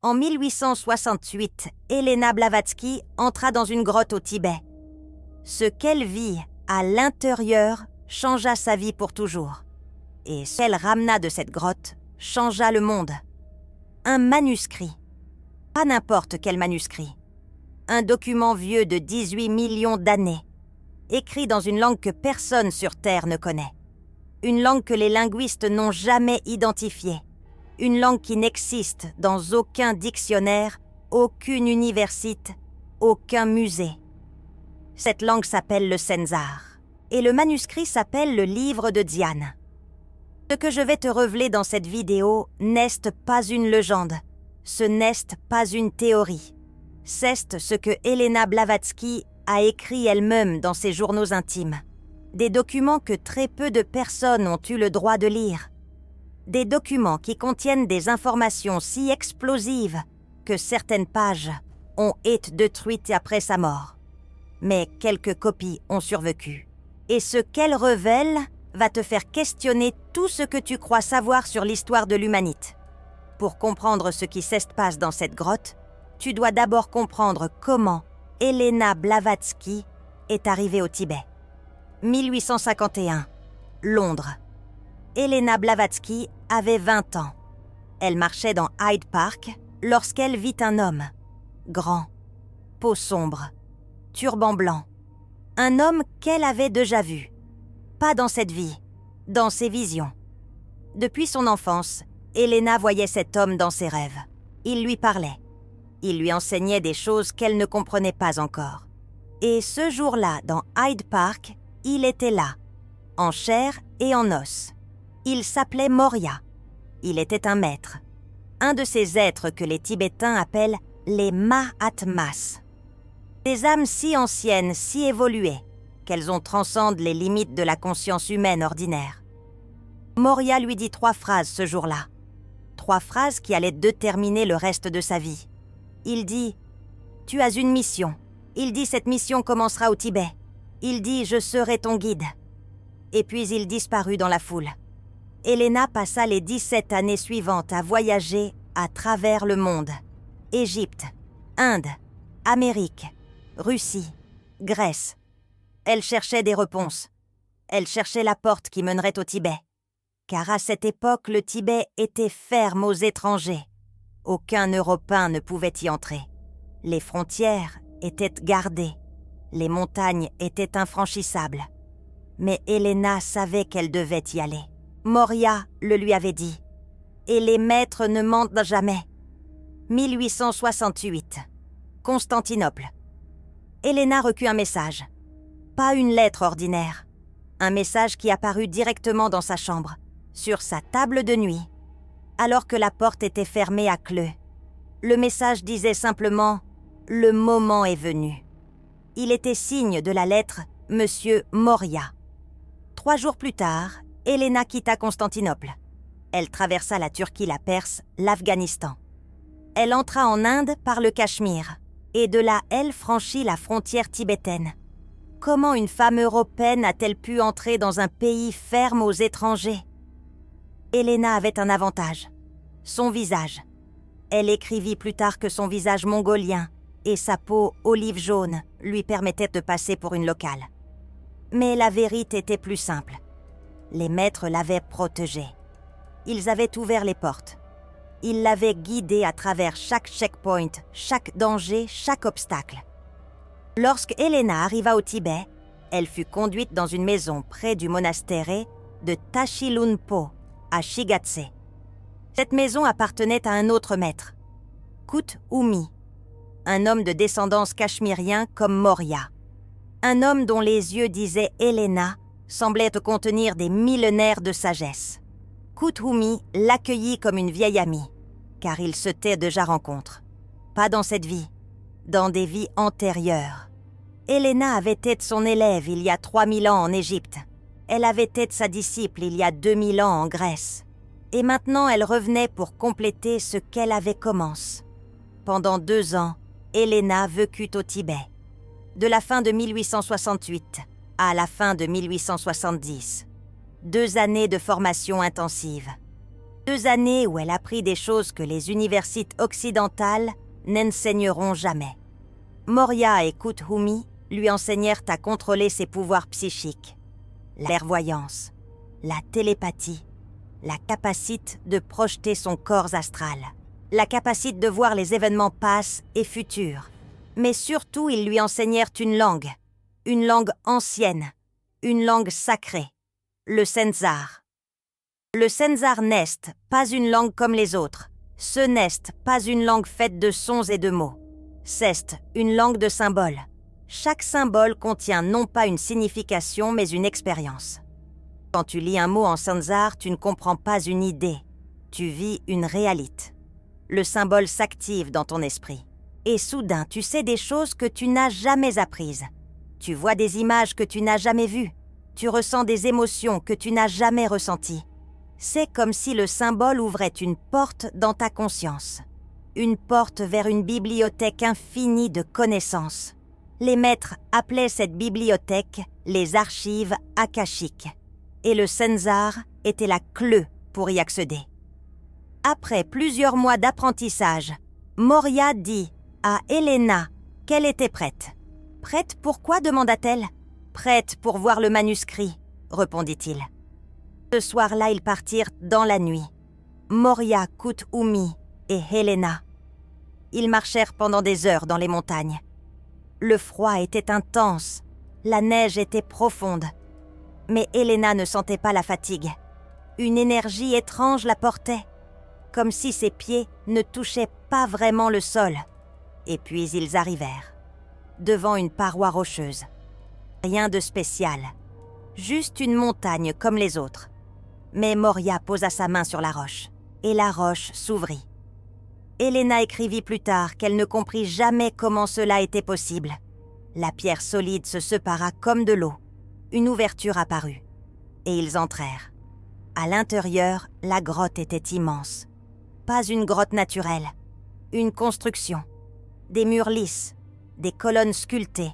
En 1868, Elena Blavatsky entra dans une grotte au Tibet. Ce qu'elle vit à l'intérieur changea sa vie pour toujours. Et ce qu'elle ramena de cette grotte changea le monde. Un manuscrit. Pas n'importe quel manuscrit. Un document vieux de 18 millions d'années, écrit dans une langue que personne sur Terre ne connaît. Une langue que les linguistes n'ont jamais identifiée. Une langue qui n'existe dans aucun dictionnaire, aucune université, aucun musée. Cette langue s'appelle le Senzar, et le manuscrit s'appelle le livre de Dhyan. Ce que je vais te révéler dans cette vidéo n'est pas une légende, ce n'est pas une théorie. C'est ce que Elena Blavatsky a écrit elle-même dans ses journaux intimes. Des documents que très peu de personnes ont eu le droit de lire. Des documents qui contiennent des informations si explosives que certaines pages ont été détruites après sa mort. Mais quelques copies ont survécu. Et ce qu'elle révèle va te faire questionner tout ce que tu crois savoir sur l'histoire de l'humanité. Pour comprendre ce qui se passe dans cette grotte, tu dois d'abord comprendre comment Elena Blavatsky est arrivée au Tibet. 1851, Londres. Elena Blavatsky avait 20 ans. Elle marchait dans Hyde Park lorsqu'elle vit un homme. Grand, peau sombre, turban blanc. Un homme qu'elle avait déjà vu. Pas dans cette vie, dans ses visions. Depuis son enfance, Elena voyait cet homme dans ses rêves. Il lui parlait. Il lui enseignait des choses qu'elle ne comprenait pas encore. Et ce jour-là, dans Hyde Park, il était là, en chair et en os. Il s'appelait Morya. Il était un maître. Un de ces êtres que les Tibétains appellent les Mahatmas. Des âmes si anciennes, si évoluées, qu'elles ont transcendent les limites de la conscience humaine ordinaire. Morya lui dit 3 phrases ce jour-là. 3 phrases qui allaient déterminer le reste de sa vie. Il dit « Tu as une mission ». Il dit « Cette mission commencera au Tibet ». Il dit « Je serai ton guide ». Et puis il disparut dans la foule. Elena passa les 17 années suivantes à voyager à travers le monde. Égypte, Inde, Amérique, Russie, Grèce. Elle cherchait des réponses. Elle cherchait la porte qui mènerait au Tibet. Car à cette époque, le Tibet était ferme aux étrangers. Aucun Européen ne pouvait y entrer. Les frontières étaient gardées. Les montagnes étaient infranchissables. Mais Elena savait qu'elle devait y aller. Morya le lui avait dit. Et les maîtres ne mentent jamais. 1868. Constantinople. Elena reçut un message. Pas une lettre ordinaire. Un message qui apparut directement dans sa chambre, sur sa table de nuit, alors que la porte était fermée à clé. Le message disait simplement « Le moment est venu ». Il était signe de la lettre « Monsieur Morya ». 3 jours plus tard, Elena quitta Constantinople. Elle traversa la Turquie, la Perse, l'Afghanistan. Elle entra en Inde par le Cachemire, et de là, elle franchit la frontière tibétaine. Comment une femme européenne a-t-elle pu entrer dans un pays ferme aux étrangers? Elena avait un avantage, son visage. Elle écrivit plus tard que son visage mongolien et sa peau olive jaune lui permettaient de passer pour une locale. Mais la vérité était plus simple. Les maîtres l'avaient protégée. Ils avaient ouvert les portes. Ils l'avaient guidée à travers chaque checkpoint, chaque danger, chaque obstacle. Lorsque Elena arriva au Tibet, elle fut conduite dans une maison près du monastère de Tashilhunpo, à Shigatse. Cette maison appartenait à un autre maître, Kut Humi, un homme de descendance cachemérien comme Morya. Un homme dont les yeux disaient Elena semblait contenir des millénaires de sagesse. Kut Humi l'accueillit comme une vieille amie, car ils s'étaient déjà rencontrés. Pas dans cette vie, dans des vies antérieures. Elena avait été son élève il y a 3000 ans en Égypte. Elle avait été sa disciple il y a 2000 ans en Grèce. Et maintenant, elle revenait pour compléter ce qu'elle avait commencé. Pendant 2 ans, Elena vécut au Tibet. De la fin de 1868 à la fin de 1870. 2 années de formation intensive. 2 années où elle apprit des choses que les universités occidentales n'enseigneront jamais. Moria et Kuthumi lui enseignèrent à contrôler ses pouvoirs psychiques, la clairvoyance, la télépathie, la capacité de projeter son corps astral, la capacité de voir les événements passés et futurs. Mais surtout, ils lui enseignèrent une langue ancienne, une langue sacrée, le Senzar. Le Senzar n'est pas une langue comme les autres. Ce n'est pas une langue faite de sons et de mots. C'est une langue de symboles. Chaque symbole contient non pas une signification, mais une expérience. Quand tu lis un mot en Senzar, tu ne comprends pas une idée. Tu vis une réalité. Le symbole s'active dans ton esprit. Et soudain, tu sais des choses que tu n'as jamais apprises. Tu vois des images que tu n'as jamais vues. Tu ressens des émotions que tu n'as jamais ressenties. C'est comme si le symbole ouvrait une porte dans ta conscience. Une porte vers une bibliothèque infinie de connaissances. Les maîtres appelaient cette bibliothèque les archives akashiques. Et le Senzar était la clé pour y accéder. Après plusieurs mois d'apprentissage, Moria dit à Helena qu'elle était prête. « Prête pourquoi ?» demanda-t-elle. « Prête pour voir le manuscrit », répondit-il. Ce soir-là, ils partirent dans la nuit. Moria, Kuthumi et Helena. Ils marchèrent pendant des heures dans les montagnes. Le froid était intense, la neige était profonde. Mais Helena ne sentait pas la fatigue. Une énergie étrange la portait, comme si ses pieds ne touchaient pas vraiment le sol. Et puis ils arrivèrent, devant une paroi rocheuse. Rien de spécial, juste une montagne comme les autres. Mais Moria posa sa main sur la roche, et la roche s'ouvrit. Helena écrivit plus tard qu'elle ne comprit jamais comment cela était possible. La pierre solide se sépara comme de l'eau. Une ouverture apparut, et ils entrèrent. À l'intérieur, la grotte était immense. Pas une grotte naturelle, une construction. Des murs lisses, des colonnes sculptées,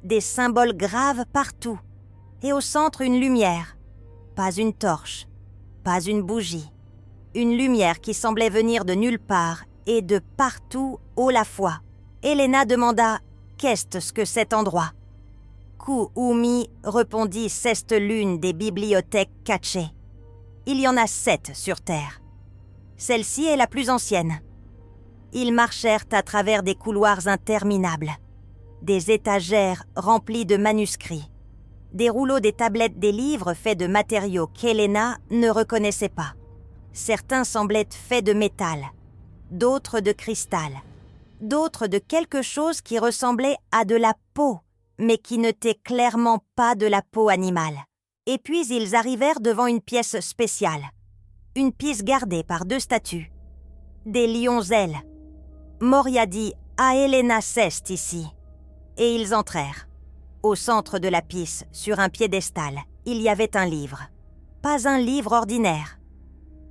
des symboles graves partout, et au centre une lumière. Pas une torche, pas une bougie. Une lumière qui semblait venir de nulle part et de partout haut la fois. Helena demanda « Qu'est-ce que cet endroit ?» Kuthumi répondit « C'est l'une des bibliothèques cachées. Il y en a 7 sur Terre. Celle-ci est la plus ancienne. » Ils marchèrent à travers des couloirs interminables, des étagères remplies de manuscrits, des rouleaux des tablettes des livres faits de matériaux qu'Helena ne reconnaissait pas. Certains semblaient faits de métal, d'autres de cristal, d'autres de quelque chose qui ressemblait à de la peau, mais qui n'était clairement pas de la peau animale. Et puis ils arrivèrent devant une pièce spéciale, une pièce gardée par 2 statues, des lions-ailes. Moria dit « À Helena c'est ici », et ils entrèrent. Au centre de la pièce, sur un piédestal, il y avait un livre. Pas un livre ordinaire.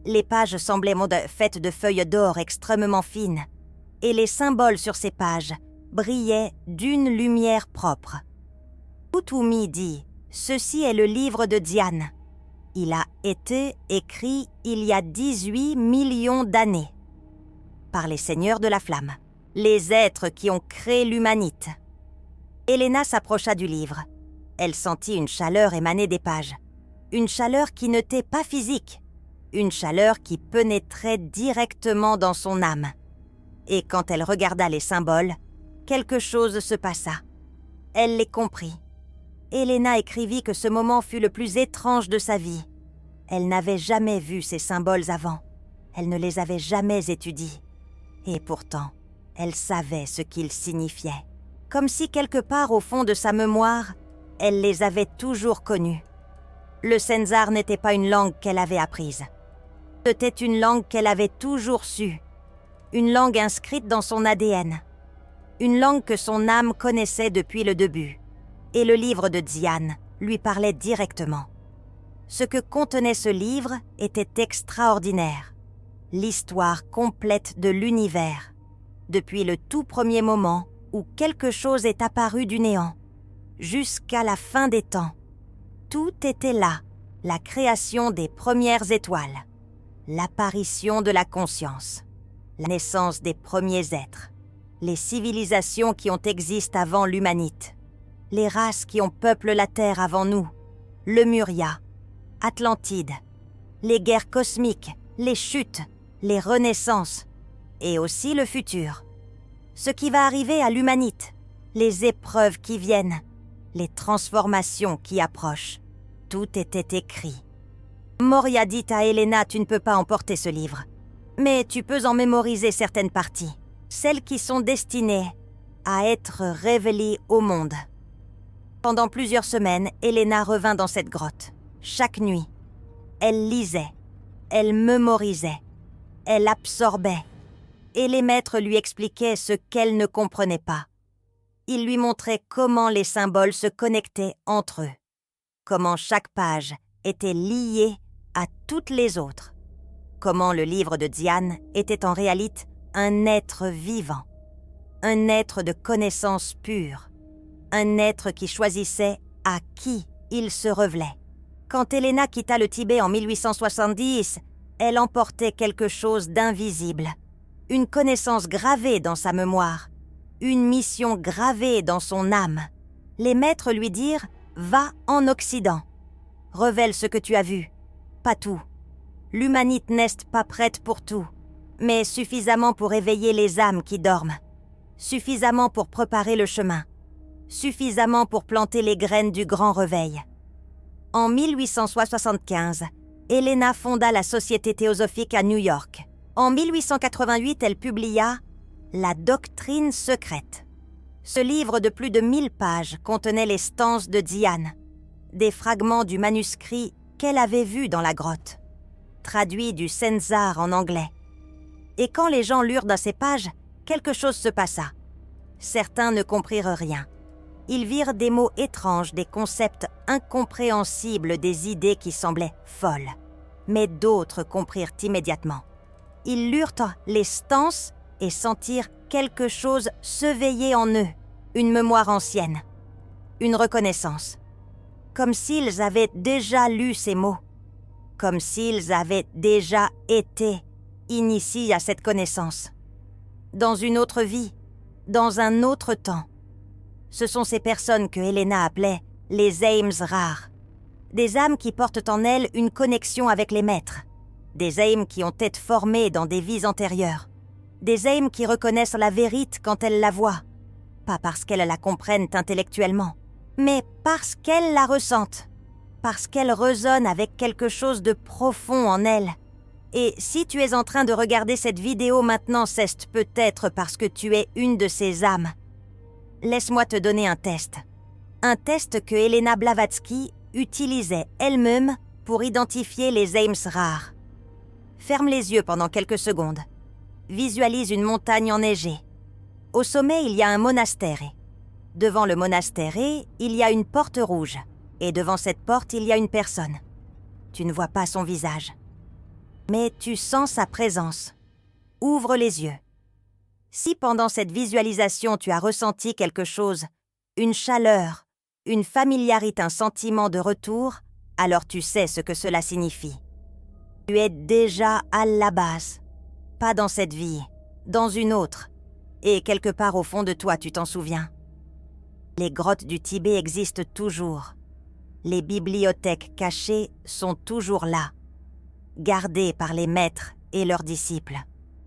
Les pages semblaient faites de feuilles d'or extrêmement fines, et les symboles sur ces pages brillaient d'une lumière propre. Kuthumi dit « Ceci est le livre de Diane. Il a été écrit il y a 18 millions d'années par les seigneurs de la flamme, les êtres qui ont créé l'humanité. » Helena s'approcha du livre. Elle sentit une chaleur émaner des pages. Une chaleur qui n'était pas physique. Une chaleur qui pénétrait directement dans son âme. Et quand elle regarda les symboles, quelque chose se passa. Elle les comprit. Helena écrivit que ce moment fut le plus étrange de sa vie. Elle n'avait jamais vu ces symboles avant. Elle ne les avait jamais étudiés. Et pourtant, elle savait ce qu'ils signifiaient. Comme si quelque part au fond de sa mémoire, elle les avait toujours connus. Le Senzar n'était pas une langue qu'elle avait apprise. C'était une langue qu'elle avait toujours su. Une langue inscrite dans son ADN. Une langue que son âme connaissait depuis le début. Et le livre de Diane lui parlait directement. Ce que contenait ce livre était extraordinaire. L'histoire complète de l'univers, depuis le tout premier moment où quelque chose est apparu du néant, jusqu'à la fin des temps. Tout était là, la création des premières étoiles, l'apparition de la conscience, la naissance des premiers êtres, les civilisations qui ont existé avant l'humanite, les races qui ont peuplé la Terre avant nous, Lemuria, Atlantide, les guerres cosmiques, les chutes, les renaissances, et aussi le futur. Ce qui va arriver à l'humanite, les épreuves qui viennent, les transformations qui approchent. Tout était écrit. Moria dit à Helena, tu ne peux pas emporter ce livre, mais tu peux en mémoriser certaines parties, celles qui sont destinées à être révélées au monde. Pendant plusieurs semaines, Helena revint dans cette grotte. Chaque nuit, elle lisait, elle mémorisait, elle absorbait, et les maîtres lui expliquaient ce qu'elle ne comprenait pas. Ils lui montraient comment les symboles se connectaient entre eux, comment chaque page était liée à toutes les autres, comment le livre de Diane était en réalité un être vivant, un être de connaissance pure, un être qui choisissait à qui il se révélait. Quand Helena quitta le Tibet en 1870, elle emportait quelque chose d'invisible, une connaissance gravée dans sa mémoire, une mission gravée dans son âme. Les maîtres lui dirent « Va en Occident, révèle ce que tu as vu, pas tout. L'humanité n'est pas prête pour tout, mais suffisamment pour éveiller les âmes qui dorment, suffisamment pour préparer le chemin, suffisamment pour planter les graines du grand réveil. » En 1875, Helena fonda la Société théosophique à New York. En 1888, elle publia « La doctrine secrète ». Ce livre de plus de 1000 pages contenait les stances de Diane, des fragments du manuscrit qu'elle avait vu dans la grotte, traduits du Senzar en anglais. Et quand les gens lurent dans ces pages, quelque chose se passa. Certains ne comprirent rien. Ils virent des mots étranges, des concepts incompréhensibles, des idées qui semblaient folles. Mais d'autres comprirent immédiatement. Ils lurent les stances et sentirent quelque chose s'éveiller en eux, une mémoire ancienne, une reconnaissance. Comme s'ils avaient déjà lu ces mots, comme s'ils avaient déjà été initiés à cette connaissance. Dans une autre vie, dans un autre temps. Ce sont ces personnes que Helena appelait les âmes rares. Des âmes qui portent en elles une connexion avec les maîtres. Des âmes qui ont été formées dans des vies antérieures. Des âmes qui reconnaissent la vérité quand elles la voient. Pas parce qu'elles la comprennent intellectuellement, mais parce qu'elles la ressentent. Parce qu'elles résonnent avec quelque chose de profond en elles. Et si tu es en train de regarder cette vidéo maintenant, c'est peut-être parce que tu es une de ces âmes. Laisse-moi te donner un test. Un test que Helena Blavatsky utilisait elle-même pour identifier les âmes rares. Ferme les yeux pendant quelques secondes. Visualise une montagne enneigée. Au sommet, il y a un monastère. Devant le monastère, il y a une porte rouge. Et devant cette porte, il y a une personne. Tu ne vois pas son visage. Mais tu sens sa présence. Ouvre les yeux. Si pendant cette visualisation tu as ressenti quelque chose, une chaleur, une familiarité, un sentiment de retour, alors tu sais ce que cela signifie. Tu es déjà à la base, pas dans cette vie, dans une autre, et quelque part au fond de toi tu t'en souviens. Les grottes du Tibet existent toujours. Les bibliothèques cachées sont toujours là, gardées par les maîtres et leurs disciples.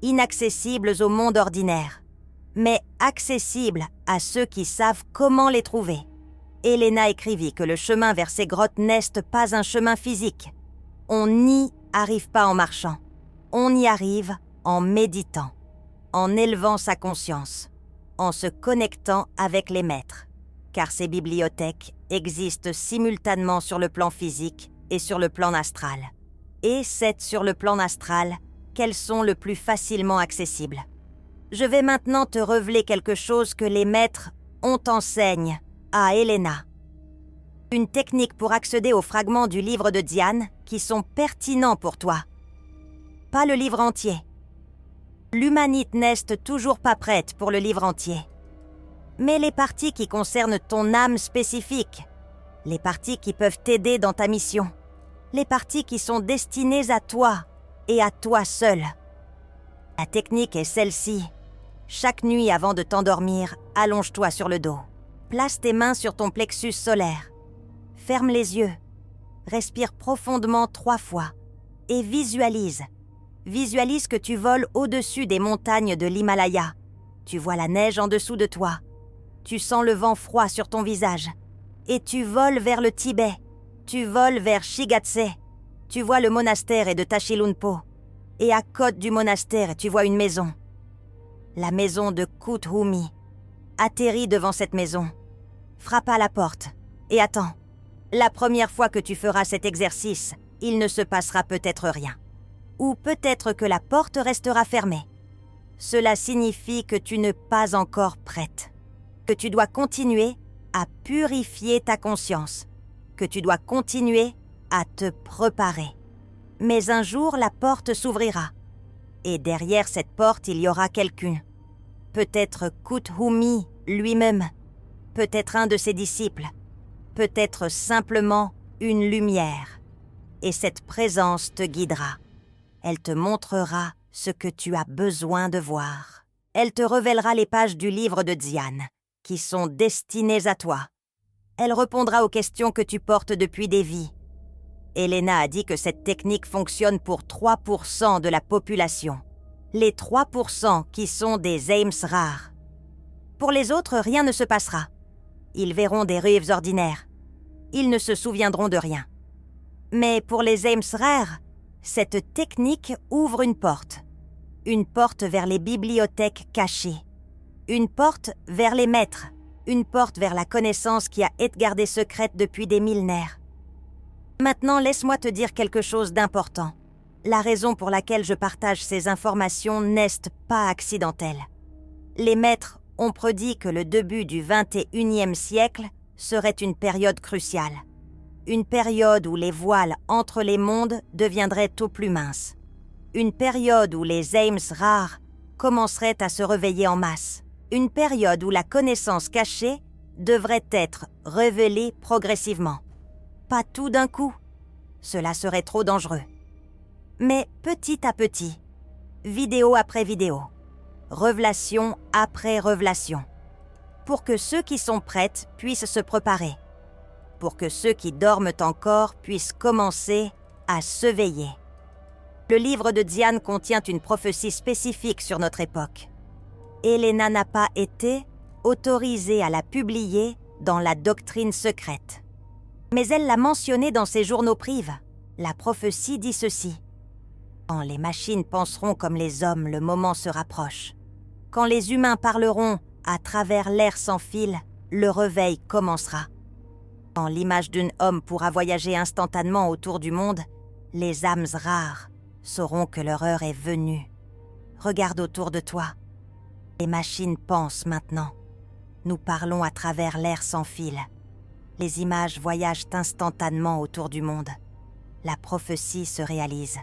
Inaccessibles au monde ordinaire, mais accessibles à ceux qui savent comment les trouver. Helena écrivit que le chemin vers ces grottes n'est pas un chemin physique. On n'y arrive pas en marchant. On y arrive en méditant, en élevant sa conscience, en se connectant avec les maîtres, car ces bibliothèques existent simultanément sur le plan physique et sur le plan astral. Et c'est sur le plan astral qu'elles sont le plus facilement accessibles. Je vais maintenant te révéler quelque chose que les maîtres ont enseigné à Helena. Une technique pour accéder aux fragments du livre de Diane qui sont pertinents pour toi. Pas le livre entier. L'humanité n'est toujours pas prête pour le livre entier. Mais les parties qui concernent ton âme spécifique, les parties qui peuvent t'aider dans ta mission, les parties qui sont destinées à toi, et à toi seul. La technique est celle-ci. Chaque nuit avant de t'endormir, allonge-toi sur le dos. Place tes mains sur ton plexus solaire. Ferme les yeux. Respire profondément 3 fois et visualise. Visualise que tu voles au-dessus des montagnes de l'Himalaya. Tu vois la neige en dessous de toi. Tu sens le vent froid sur ton visage. Et tu voles vers le Tibet. Tu voles vers Shigatse. Tu vois le monastère de Tashilhunpo. Et à côté du monastère, tu vois une maison. La maison de Kuthumi. Atterris devant cette maison. Frappe à la porte et attends. La première fois que tu feras cet exercice, il ne se passera peut-être rien. Ou peut-être que la porte restera fermée. Cela signifie que tu n'es pas encore prête. Que tu dois continuer à purifier ta conscience. Que tu dois continuer à te préparer. Mais un jour, la porte s'ouvrira. Et derrière cette porte, il y aura quelqu'un. Peut-être Kuthumi lui-même. Peut-être un de ses disciples. Peut-être simplement une lumière. Et cette présence te guidera. Elle te montrera ce que tu as besoin de voir. Elle te révélera les pages du livre de Dhyan, qui sont destinées à toi. Elle répondra aux questions que tu portes depuis des vies. Elena a dit que cette technique fonctionne pour 3% de la population. Les 3% qui sont des aims rares. Pour les autres, rien ne se passera. Ils verront des rêves ordinaires. Ils ne se souviendront de rien. Mais pour les aims rares, cette technique ouvre une porte. Une porte vers les bibliothèques cachées. Une porte vers les maîtres. Une porte vers la connaissance qui a été gardée secrète depuis des millénaires. Maintenant, laisse-moi te dire quelque chose d'important. La raison pour laquelle je partage ces informations n'est pas accidentelle. Les maîtres ont prédit que le début du 21e siècle serait une période cruciale. Une période où les voiles entre les mondes deviendraient tout plus minces. Une période où les aims rares commenceraient à se réveiller en masse. Une période où la connaissance cachée devrait être révélée progressivement. Pas tout d'un coup. Cela serait trop dangereux. Mais petit à petit, vidéo après vidéo, révélation après révélation, pour que ceux qui sont prêts puissent se préparer, pour que ceux qui dorment encore puissent commencer à s'éveiller. Le livre de Dhyan contient une prophétie spécifique sur notre époque. Elena n'a pas été autorisée à la publier dans la doctrine secrète. Mais elle l'a mentionnée dans ses journaux privés. La prophétie dit ceci. Quand les machines penseront comme les hommes, le moment se rapproche. Quand les humains parleront à travers l'air sans fil, le réveil commencera. Quand l'image d'un homme pourra voyager instantanément autour du monde, les âmes rares sauront que leur heure est venue. Regarde autour de toi. Les machines pensent maintenant. Nous parlons à travers l'air sans fil. Les images voyagent instantanément autour du monde. La prophétie se réalise.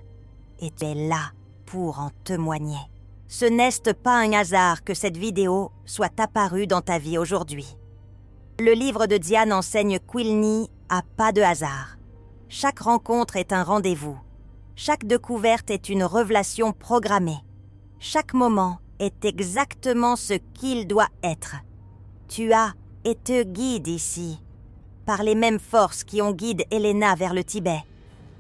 Et tu es là pour en témoigner. Ce n'est pas un hasard que cette vidéo soit apparue dans ta vie aujourd'hui. Le livre de Dhyan enseigne qu'Ilni a pas de hasard. Chaque rencontre est un rendez-vous. Chaque découverte est une révélation programmée. Chaque moment est exactement ce qu'il doit être. Tu as et te guides ici, par les mêmes forces qui ont guidé Elena vers le Tibet,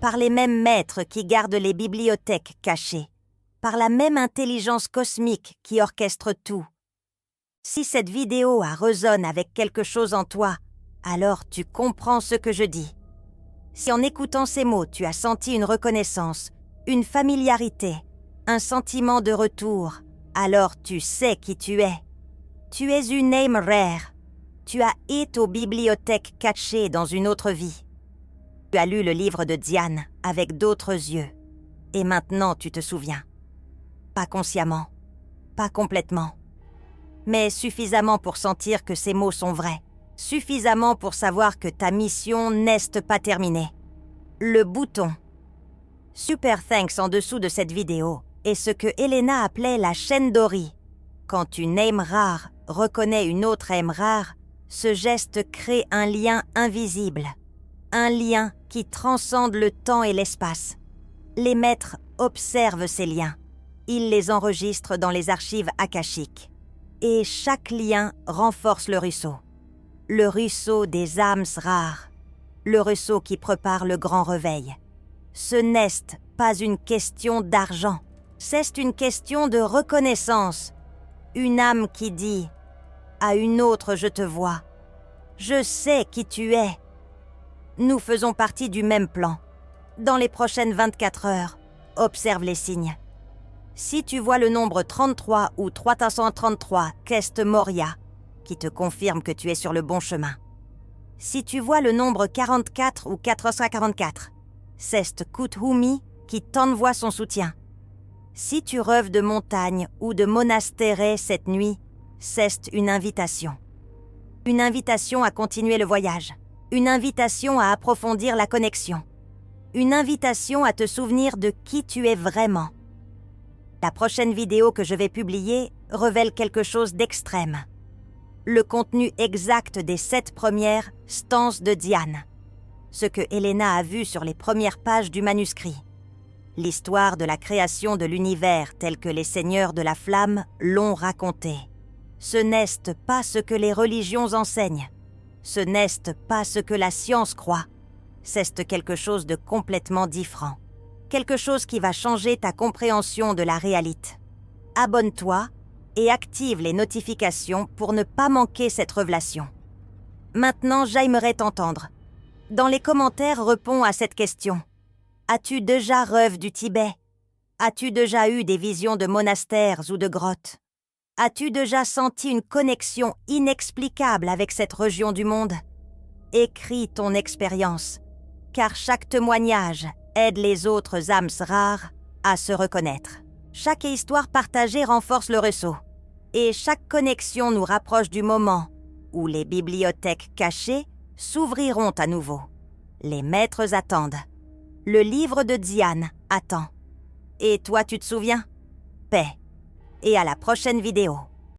par les mêmes maîtres qui gardent les bibliothèques cachées, par la même intelligence cosmique qui orchestre tout. Si cette vidéo résonne avec quelque chose en toi, alors tu comprends ce que je dis. Si en écoutant ces mots, tu as senti une reconnaissance, une familiarité, un sentiment de retour, alors tu sais qui tu es. Tu es une âme rare. Tu as été aux bibliothèques cachées dans une autre vie. Tu as lu le livre de Dhyan avec d'autres yeux. Et maintenant tu te souviens. Pas consciemment, pas complètement. Mais suffisamment pour sentir que ces mots sont vrais. Suffisamment pour savoir que ta mission n'est pas terminée. Le bouton Super Thanks en dessous de cette vidéo est ce que Elena appelait la chaîne d'Ori. Quand une âme rare reconnaît une autre âme rare, ce geste crée un lien invisible. Un lien qui transcende le temps et l'espace. Les maîtres observe ces liens. Il les enregistre dans les archives akashiques. Et chaque lien renforce le ruisseau. Le ruisseau des âmes rares. Le ruisseau qui prépare le grand réveil. Ce n'est pas une question d'argent. C'est une question de reconnaissance. Une âme qui dit à une autre « Je te vois ». Je sais qui tu es. Nous faisons partie du même plan. Dans les prochaines 24 heures, observe les signes. Si tu vois le nombre 33 ou 333, Kest Moria, qui te confirme que tu es sur le bon chemin. Si tu vois le nombre 44 ou 444, c'est Kuthumi qui t'envoie son soutien. Si tu rêves de montagne ou de monastère cette nuit, c'est une invitation. Une invitation à continuer le voyage. Une invitation à approfondir la connexion. Une invitation à te souvenir de qui tu es vraiment. La prochaine vidéo que je vais publier révèle quelque chose d'extrême. Le contenu exact des 7 premières stances de Diane. Ce que Elena a vu sur les premières pages du manuscrit. L'histoire de la création de l'univers tel que les seigneurs de la flamme l'ont raconté. Ce n'est pas ce que les religions enseignent. Ce n'est pas ce que la science croit. C'est quelque chose de complètement différent. Quelque chose qui va changer ta compréhension de la réalité. Abonne-toi et active les notifications pour ne pas manquer cette révélation. Maintenant, j'aimerais t'entendre. Dans les commentaires, réponds à cette question. As-tu déjà rêvé du Tibet? As-tu déjà eu des visions de monastères ou de grottes? As-tu déjà senti une connexion inexplicable avec cette région du monde? Écris ton expérience, car chaque témoignage aide les autres âmes rares à se reconnaître. Chaque histoire partagée renforce le réseau, et chaque connexion nous rapproche du moment où les bibliothèques cachées s'ouvriront à nouveau. Les maîtres attendent. Le livre de Diane attend. Et toi, tu te souviens? Paix. Et à la prochaine vidéo.